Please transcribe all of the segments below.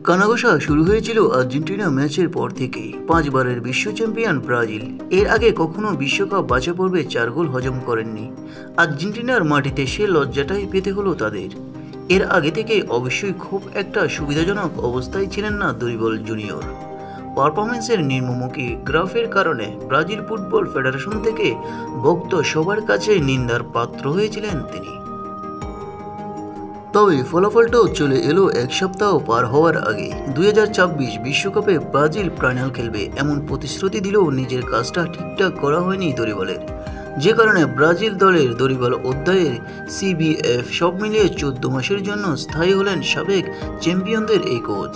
কানাঘোষা শুরু হয়েছিল আর্জেন্টিনা ম্যাচের পর থেকেই। 5 বারের বিশ্ব চ্যাম্পিয়ন ব্রাজিল এর আগে কখনো বিশ্বকাপ বাছাই পর্বে 4 গোল হজম করেননি। আর্জেন্টিনার মাটিতে সে লজ্জাটাই পেতে হলো তাদের। এর আগে থেকে অবশ্যই খুব একটা সুবিধাজনক অবস্থায় ছিলেন না দরিবল জুনিয়র। পারফরমেন্সের নিম্নমুখী গ্রাফের কারণে ব্রাজিল ফুটবল ফেডারেশন থেকে ভক্ত সবার কাছে নিন্দার পাত্র হয়েছিলেন তিনি। তবে ফলাফলটাও চলে এলো এক সপ্তাহ পার হওয়ার আগে। 2026 বিশ্বকাপে ব্রাজিল ফাইনাল খেলবে এমন প্রতিশ্রুতি দিলেও নিজের কাজটা ঠিকঠাক করা হয়নি দরিবলের, যে কারণে ব্রাজিল দলের দরিবল অধ্যায়ের সিবিএফ সব মিলিয়ে 14 মাসের জন্য স্থায়ী হলেন সাবেক চ্যাম্পিয়নদের এই কোচ।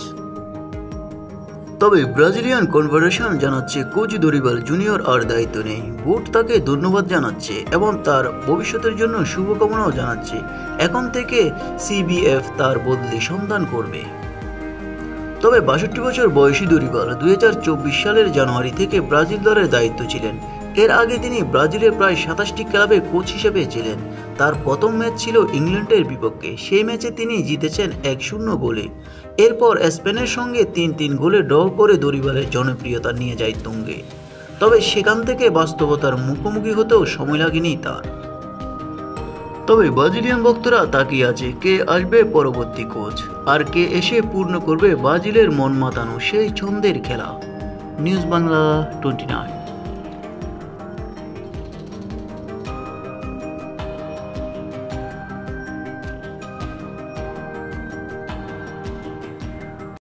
তবে ব্রাজিলিয়ান কনফেডারেশন জানাচ্ছে কোচ দরিবল জুনিয়র আর দায়িত্ব নেই। বোর্ড তাকে ধন্যবাদ জানাচ্ছে এবং তার ভবিষ্যতের জন্য শুভকামনাও জানাচ্ছে। এখন থেকে সিবিএফ তার বদলি সন্ধান করবে। তবে 62 বছর বয়সী দরিবল 2024 সালের জানুয়ারি থেকে ব্রাজিল দলের দায়িত্ব ছিলেন। এর আগে তিনি ব্রাজিলের প্রায় 27টি ক্লাবে কোচ হিসেবে ছিলেন। তার প্রথম ম্যাচ ছিল ইংল্যান্ডের বিপক্ষে। সেই ম্যাচে তিনি জিতেছেন 1-0 গোলে। এরপর স্পেনের সঙ্গে 3-3 গোলে ড্র করে দরিবলের জনপ্রিয়তা নিয়ে যায় তুঙ্গে। তবে সেখান থেকে বাস্তবতার মুখোমুখি হতেও সময় লাগেনি তার। তবে ব্রাজিলিয়ান ভক্তরা তাকিয়ে আছে কে আসবে পরবর্তী কোচ, আর কে এসে পূর্ণ করবে ব্রাজিলের মন মাতানো সেই ছন্দের খেলা। নিউজ বাংলা 29।